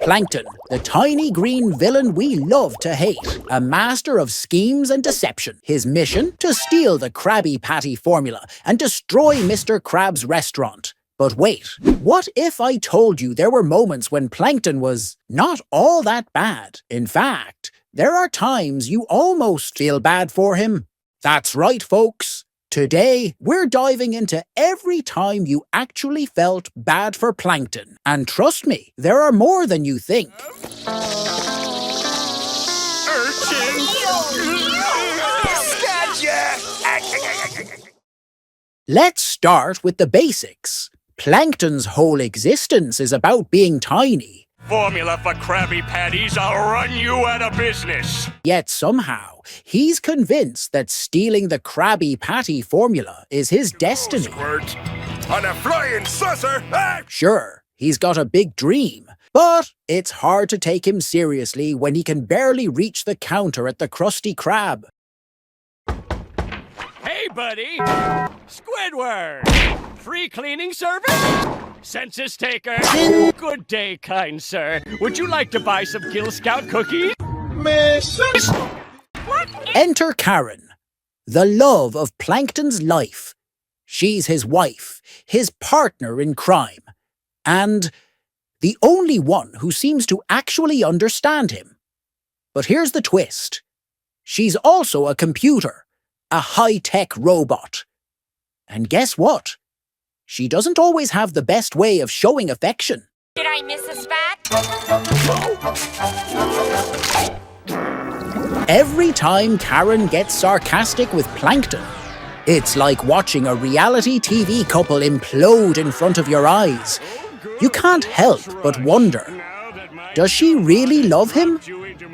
Plankton, the tiny green villain we love to hate, a master of schemes and deception. His mission? To steal the Krabby Patty formula and destroy Mr. Krabs' restaurant. But wait, what if I told you there were moments when Plankton was not all that bad? In fact, there are times you almost feel bad for him. That's right, folks. Today, we're diving into every time you actually felt bad for Plankton. And trust me, there are more than you think. Let's start with the basics. Plankton's whole existence is about being tiny. Formula for Krabby Patties, I'll run you out of business. Yet somehow, he's convinced that stealing the Krabby Patty formula is his destiny. Squirt. On a flying saucer! Sure, he's got a big dream, but it's hard to take him seriously when he can barely reach the counter at the Krusty Krab. Hey, buddy! Squidward! Free cleaning service? Census taker? Good day, kind sir. Would you like to buy some Gill Scout cookies? Enter Karen, the love of Plankton's life. She's his wife, his partner in crime, and the only one who seems to actually understand him. But here's the twist. She's also a computer, a high-tech robot. And guess what? She doesn't always have the best way of showing affection. Did I miss a spot? Every time Karen gets sarcastic with Plankton, it's like watching a reality TV couple implode in front of your eyes. You can't help but wonder, does she really love him?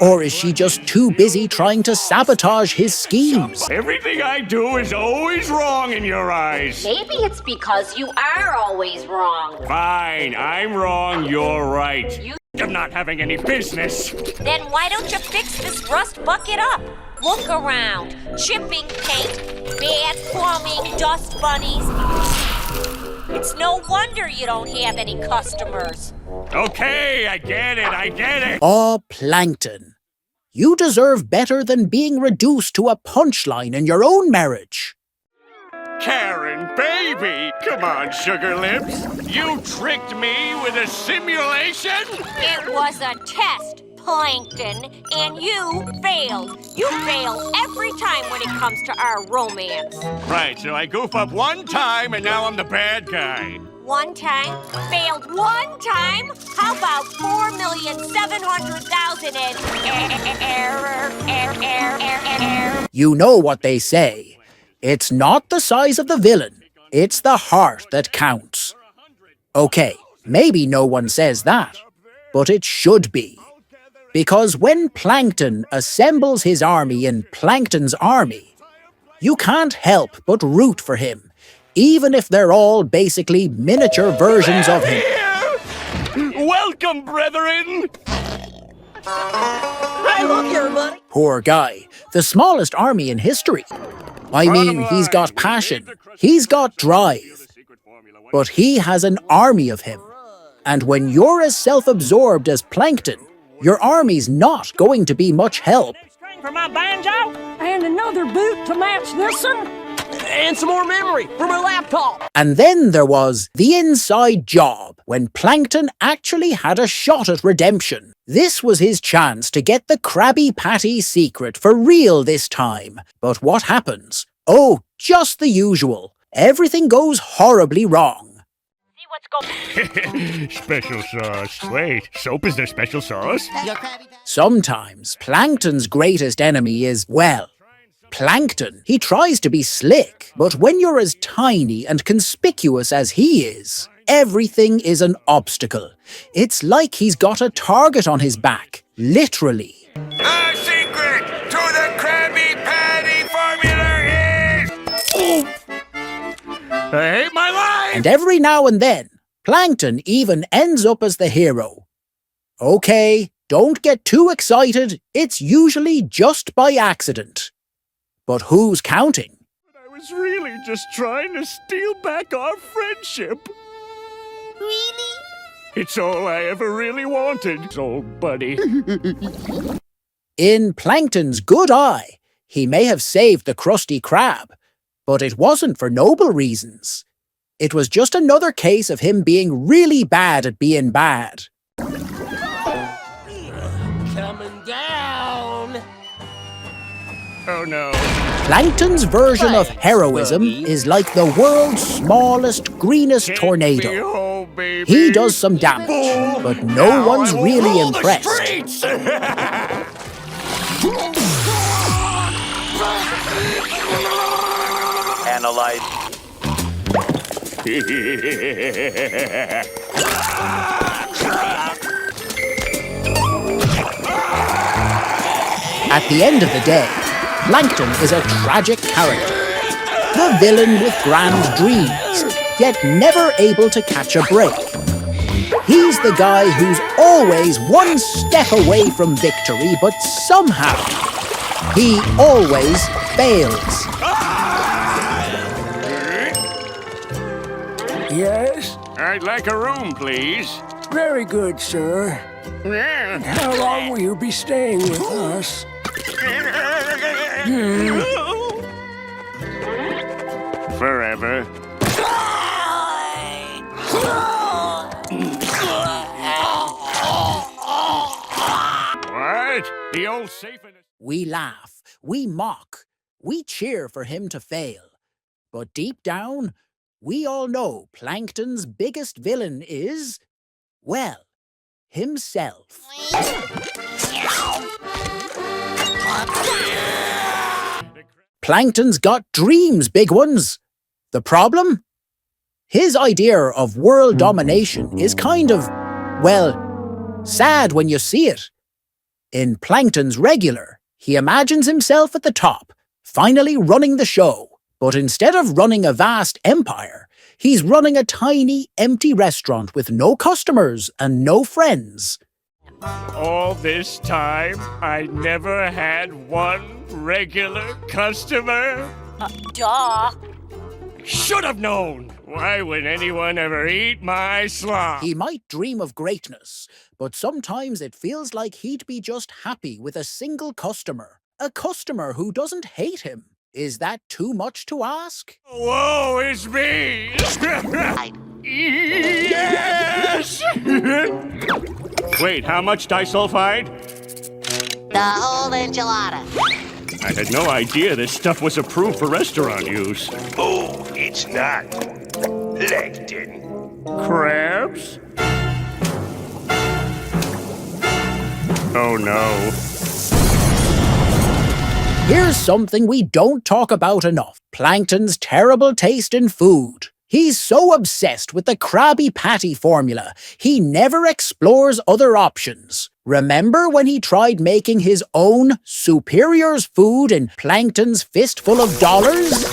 Or is she just too busy trying to sabotage his schemes? Everything I do is always wrong in your eyes. Maybe it's because you are always wrong. Fine, I'm wrong, you're right. I'm not having any business. Then why don't you fix this rust bucket up? Look around. Chipping paint, bad plumbing, dust bunnies. It's no wonder you don't have any customers. Okay, I get it. Aw, Plankton. You deserve better than being reduced to a punchline in your own marriage. Karen, baby! Come on, sugar lips. You tricked me with a simulation? It was a test, Plankton, and you failed. You fail every time when it comes to our romance. Right, so I goof up one time and now I'm the bad guy. One time? Failed one time? How about 4,700,000 and error? You know what they say. It's not the size of the villain, it's the heart that counts. Okay, maybe no one says that, but it should be. Because when Plankton assembles his army in Plankton's army, you can't help but root for him, even if they're all basically miniature versions of him. Welcome, brethren! Hey, look here, buddy! Poor guy, the smallest army in history. I mean, he's got passion, he's got drive, but he has an army of him. And when you're as self-absorbed as Plankton, your army's not going to be much help. For my banjo, and another boot to match this one, and some more memory for my laptop. And then there was the inside job, when Plankton actually had a shot at redemption. This was his chance to get the Krabby Patty secret for real this time. But what happens? Oh, just the usual. Everything goes horribly wrong. See what's going Special sauce. Wait, soap is their special sauce? Sometimes Plankton's greatest enemy is, well, Plankton. He tries to be slick, but when you're as tiny and conspicuous as he is, everything is an obstacle. It's like he's got a target on his back, literally. The secret to the Krabby Patty formula is... I hate my life! And every now and then, Plankton even ends up as the hero. Okay, don't get too excited, it's usually just by accident. But who's counting? I was really just trying to steal back our friendship. Really? It's all I ever really wanted, old buddy. In Plankton's good eye, he may have saved the Krusty Krab, but it wasn't for noble reasons. It was just another case of him being really bad at being bad. Coming down. Oh no. Plankton's version of heroism is like the world's smallest, greenest tornado. Oh, baby. He does some damage, but no one's really impressed. Analyze. At the end of the day, Plankton is a tragic character. The villain with grand dreams, yet never able to catch a break. He's the guy who's always one step away from victory, but somehow, he always fails. Yes? I'd like a room, please. Very good, sir. How long will you be staying with us? Forever. What? The old safe in it. We laugh, we mock, we cheer for him to fail. But deep down, we all know Plankton's biggest villain is, well, himself. Plankton's got dreams, big ones. The problem? His idea of world domination is kind of, well, sad when you see it. In Plankton's regular, he imagines himself at the top, finally running the show. But instead of running a vast empire, he's running a tiny, empty restaurant with no customers and no friends. All this time, I never had one regular customer? Duh. Should have known! Why would anyone ever eat my slop? He might dream of greatness, but sometimes it feels like he'd be just happy with a single customer. A customer who doesn't hate him. Is that too much to ask? Whoa, it's me! Yes! Wait, how much disulfide? The whole enchilada. I had no idea this stuff was approved for restaurant use. Oh, it's not. Plankton. Crabs? Oh no. Here's something we don't talk about enough. Plankton's terrible taste in food. He's so obsessed with the Krabby Patty formula, he never explores other options. Remember when he tried making his own Superior's food in Plankton's Fistful of Dollars?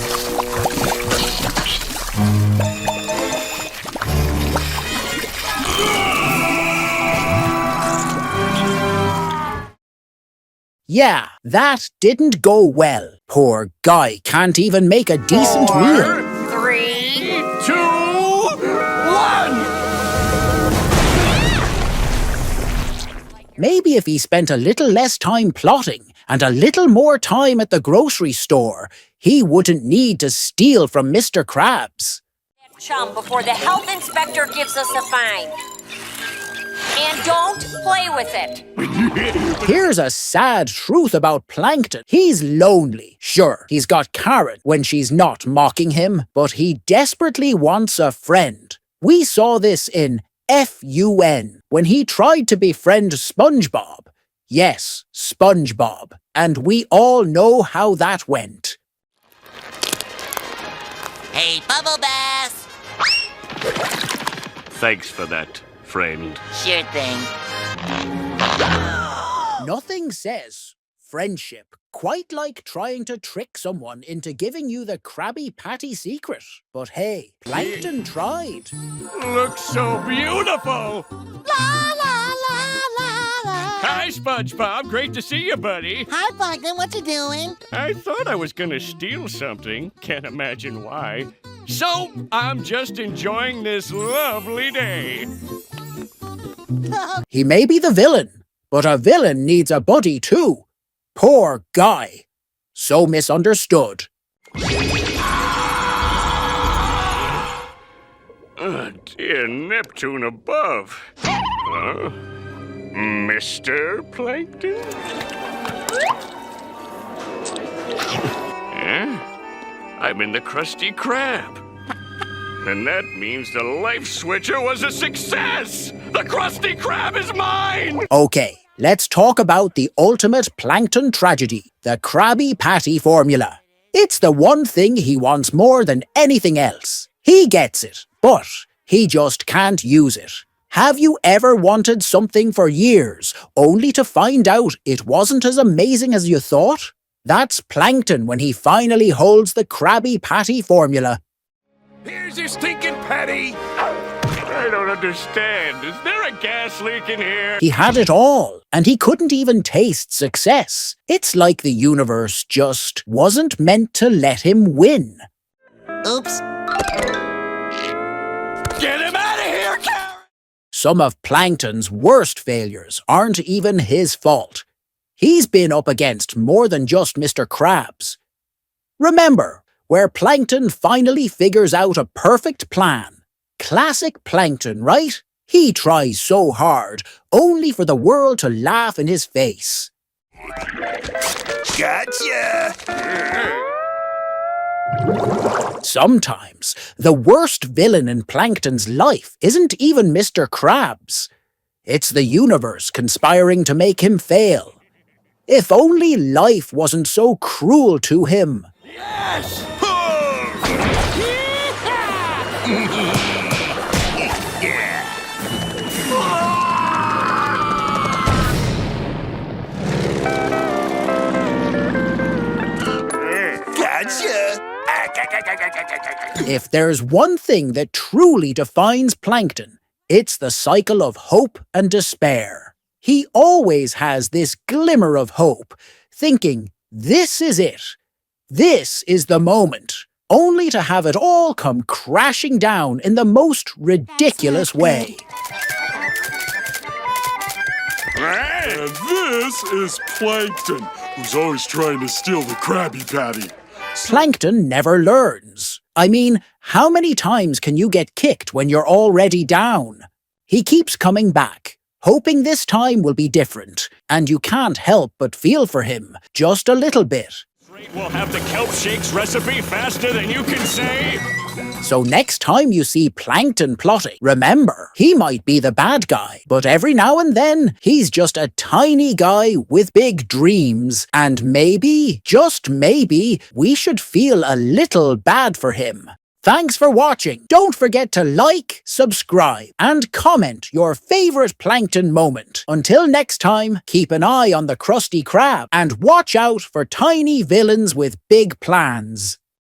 Yeah, that didn't go well. Poor guy can't even make a decent meal. 3, 2, 1! Maybe if he spent a little less time plotting and a little more time at the grocery store, he wouldn't need to steal from Mr. Krabs. chum before the health inspector gives us a fine. And don't play with it. Here's a sad truth about Plankton. He's lonely. Sure, he's got Karen when she's not mocking him, but he desperately wants a friend. We saw this in FUN when he tried to befriend SpongeBob. Yes, SpongeBob. And we all know how that went. Hey, Bubble Bass! Thanks for that, friend. Sure thing. Nothing says friendship quite like trying to trick someone into giving you the Krabby Patty secret. But hey, Plankton tried. Looks so beautiful! La la la la la. Hi, SpongeBob. Great to see you, buddy. Hi, Plankton. What you doing? I thought I was gonna steal something. Can't imagine why. So, I'm just enjoying this lovely day. He may be the villain, but a villain needs a buddy too. Poor guy. So misunderstood. Dear Neptune above. Mr. Plankton? I'm in the Krusty Krab. And that means the life switcher was a success! The Krusty Krab is mine! Okay, let's talk about the ultimate Plankton tragedy, the Krabby Patty formula. It's the one thing he wants more than anything else. He gets it, but he just can't use it. Have you ever wanted something for years, only to find out it wasn't as amazing as you thought? That's Plankton when he finally holds the Krabby Patty formula. Here's your stinking patty. I don't understand. Is there a gas leak in here? He had it all, and he couldn't even taste success. It's like the universe just wasn't meant to let him win. Oops. Get him out of here, Karen! Some of Plankton's worst failures aren't even his fault. He's been up against more than just Mr. Krabs. Remember, where Plankton finally figures out a perfect plan. Classic Plankton, right? He tries so hard, only for the world to laugh in his face. Gotcha! Sometimes, the worst villain in Plankton's life isn't even Mr. Krabs. It's the universe conspiring to make him fail. If only life wasn't so cruel to him. Yes! Gotcha! If there's one thing that truly defines Plankton, it's the cycle of hope and despair. He always has this glimmer of hope, thinking, this is it. This is the moment, only to have it all come crashing down in the most ridiculous way. And this is Plankton, who's always trying to steal the Krabby Patty. Plankton never learns. I mean, how many times can you get kicked when you're already down? He keeps coming back, hoping this time will be different, and you can't help but feel for him, just a little bit. We'll have the kelp shakes recipe faster than you can say. So next time you see Plankton plotting, remember, he might be the bad guy, but every now and then, he's just a tiny guy with big dreams, and maybe, just maybe, we should feel a little bad for him. Thanks for watching. Don't forget to like, subscribe, and comment your favorite Plankton moment. Until next time, keep an eye on the Krusty Krab and watch out for tiny villains with big plans.